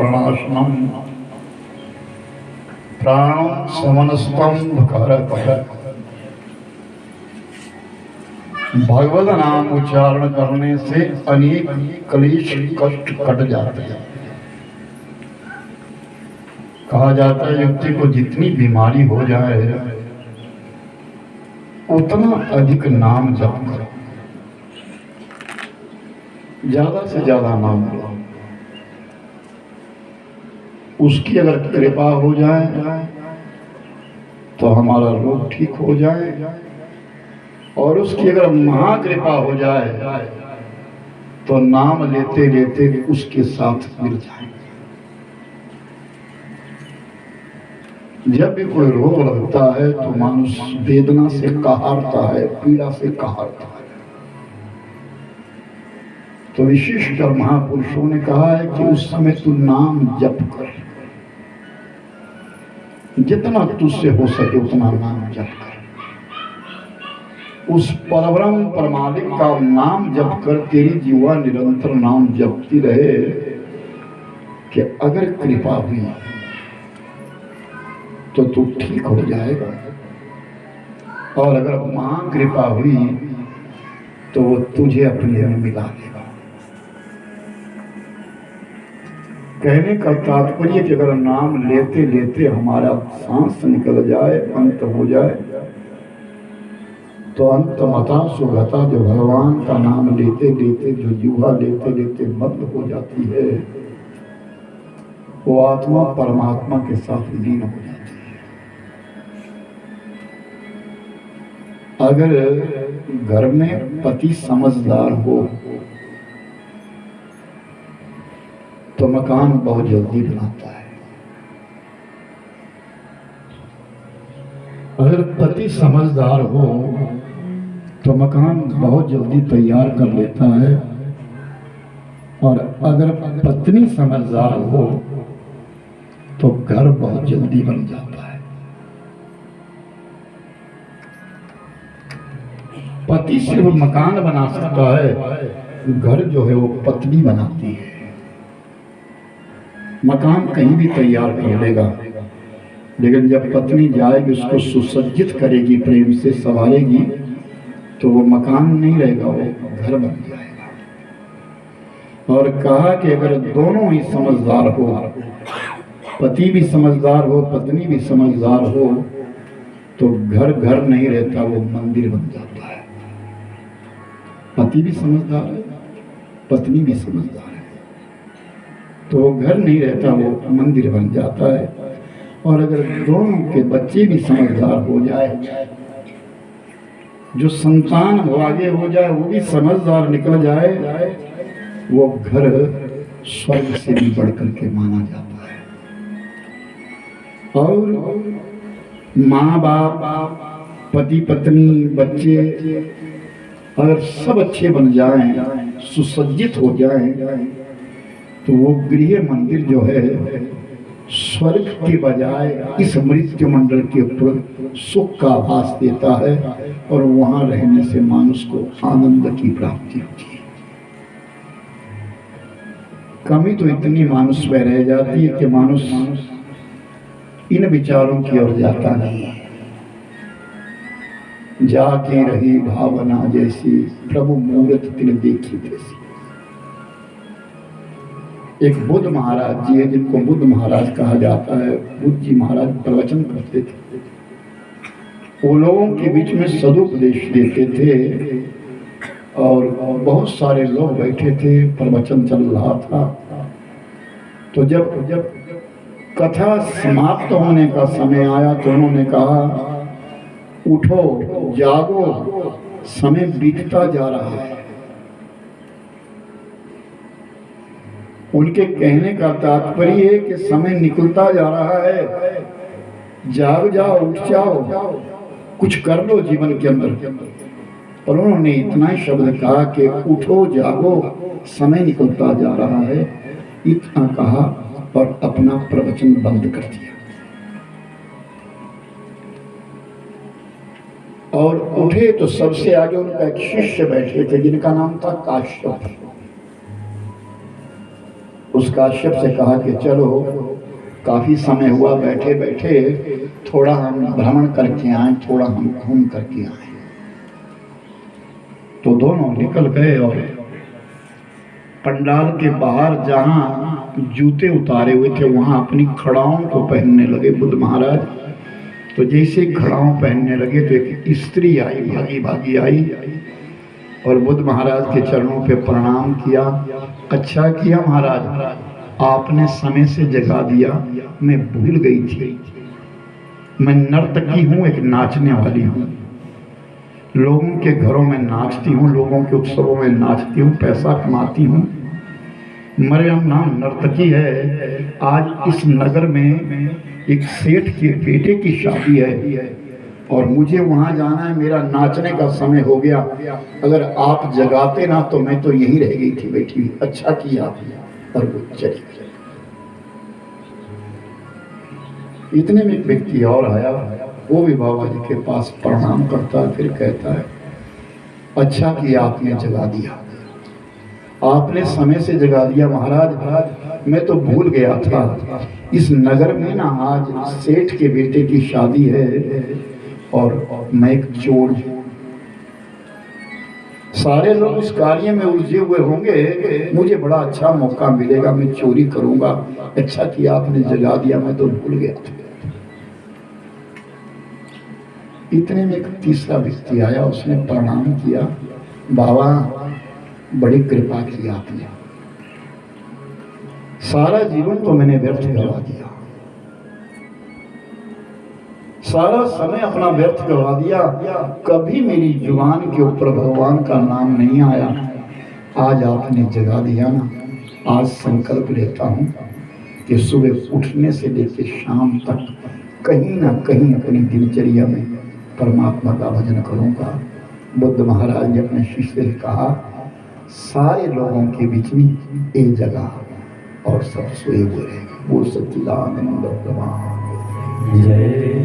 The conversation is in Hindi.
प्रणाशनम प्राणं समनस्तम करत। भगवद नाम उच्चारण करने से अनेक क्लेश कष्ट कट जाते हैं। कहा जाता है व्यक्ति को जितनी बीमारी हो जाए उतना अधिक नाम जप करो, ज्यादा से ज्यादा नाम लो। उसकी अगर कृपा हो जाए तो हमारा रोग ठीक हो जाए, और उसकी अगर महाकृपा हो जाए तो नाम लेते लेते उसके साथ मिल जाए। जब भी कोई रोग लगता है तो मानुष वेदना से कहारता है, पीड़ा से कहारता है। तो विशिष्ट महापुरुषों ने कहा है कि उस समय तू नाम जप कर, जितना तुझसे हो सके उतना नाम जप कर। उस परब्रह्म परमालिक का नाम जप कर तेरी जीवा निरंतर नाम जपती रहे कि अगर कृपा हुई तो तू ठीक हो जाएगा, और अगर महाकृपा हुई तो वो तुझे अपने में मिला देगा। कहने का तात्पर्य कि अगर नाम लेते लेते हमारा सांस निकल जाए, अंत हो जाए, तो अंत मता सुगता, जो भगवान का नाम लेते लेते, जो जीवा लेते लेते बंद हो जाती है, वो आत्मा परमात्मा के साथ लीन हो जाती है। अगर घर में पति समझदार हो तो मकान बहुत जल्दी बनाता है। अगर पति समझदार हो तो मकान बहुत जल्दी तैयार कर लेता है, और अगर पत्नी समझदार हो तो घर बहुत जल्दी बन जाता है। पति सिर्फ मकान बना सकता है, घर जो है वो पत्नी बनाती है। मकान कहीं भी तैयार कर लेगा, लेकिन जब पत्नी जाएगी उसको सुसज्जित करेगी, प्रेम से संवारेगी, तो वो मकान नहीं रहेगा, वो घर बन जाएगा। और कहा कि अगर दोनों ही समझदार हो, पति भी समझदार हो, पत्नी भी समझदार हो, तो घर घर नहीं रहता, वो मंदिर बन जाता है। पति भी समझदार है, पत्नी भी समझदार है, तो वो घर नहीं रहता, वो मंदिर बन जाता है। और अगर दोनों के बच्चे भी समझदार हो जाए, जो संतान हो आगे हो जाए वो भी समझदार निकल जाए, वो घर स्वर्ग से भी बढ़कर के माना जाता है। और माँ बाप, पति पत्नी, बच्चे अगर सब अच्छे बन जाएं, सुसज्जित हो जाएं, तो वो गृह मंदिर जो है स्वर्ग के बजाय इस मृत्यु मंडल के ऊपर सुख का आभास देता है, और वहां रहने से मानुष को आनंद की प्राप्ति होती है। कमी तो इतनी मानुष में रह जाती है कि मानुष इन विचारों की ओर जाता नहीं है। जाके रही भावना जैसी, प्रभु मूर्त तिन देखी तैसी। एक बुद्ध महाराज जी है जिनको बुद्ध महाराज कहा जाता है। बुद्ध जी महाराज प्रवचन करते थे, वो लोगों के बीच में सदुपदेश देते थे, और बहुत सारे लोग बैठे थे, प्रवचन चल रहा था। तो जब कथा समाप्त होने का समय आया तो उन्होंने कहा, उठो, जागो, समय बीतता जा रहा है। उनके कहने का तात्पर्य है कि समय निकलता जा रहा है, जाग जाओ, उठ जाओ, कुछ कर लो जीवन के अंदर। और उन्होंने इतना ही शब्द कहा कि उठो, जागो, समय निकलता जा रहा है, इतना कहा और अपना प्रवचन बंद कर दिया। और उठे तो सबसे आगे उनका एक शिष्य बैठे थे जिनका नाम था काश्यप। उस काश्यप से कहा कि चलो काफ़ी समय हुआ बैठे बैठे, थोड़ा हम भ्रमण करके आए, थोड़ा हम घूम करके आए। तो दोनों निकल गए और पंडाल के बाहर जहां जूते उतारे हुए थे वहां अपनी खड़ाओं को पहनने लगे बुद्ध महाराज। तो जैसे खड़ाओं पहनने लगे तो एक स्त्री आई, भागी भागी आई और बुद्ध महाराज के चरणों पे प्रणाम किया। अच्छा किया महाराज, आपने समय से जगा दिया, मैं भूल गई थी। मैं नर्तकी हूँ, एक नाचने वाली हूँ, लोगों के घरों में नाचती हूँ, लोगों के उत्सवों में नाचती हूँ, पैसा कमाती हूँ। मेरा नाम नर्तकी है। आज इस नगर में एक सेठ के बेटे की शादी है और मुझे वहां जाना है, मेरा नाचने का समय हो गया। अगर आप जगाते ना तो मैं तो यहीं रह गई थी बैठी हुई। अच्छा किया। और वो चली गई। इतने में एक व्यक्ति और आया, वो भी बाबा जी के पास प्रणाम करता है, फिर कहता है अच्छा किया आपने जगा दिया, आपने समय से जगा दिया महाराज, मैं तो भूल गया था। इस नगर में ना आज सेठ के बेटे की शादी है और मैं एक चोर हूं। सारे लोग उस कार्य में उलझे हुए होंगे, मुझे बड़ा अच्छा मौका मिलेगा, मैं चोरी करूंगा। अच्छा किया आपने जगा दिया, मैं तो भूल गया था। इतने में एक तीसरा व्यक्ति आया, उसने प्रणाम किया, बाबा बड़ी कृपा की आपने, सारा जीवन तो मैंने व्यर्थ गवा दिया, सारा समय अपना व्यर्थ गवा दिया, कभी मेरी जुबान के ऊपर भगवान का नाम नहीं आया। आज आपने जगा दिया ना, आज संकल्प लेता हूं कि सुबह उठने से लेकर शाम तक कहीं ना कहीं अपनी दिनचर्या में परमात्मा का भजन करूंगा। बुद्ध महाराज ने अपने शिष्य से कहा, सारे लोगों के बीच में एक जगह और सब सोए हुए रहेंगे। वो सच्चिदानंद भगवान जय।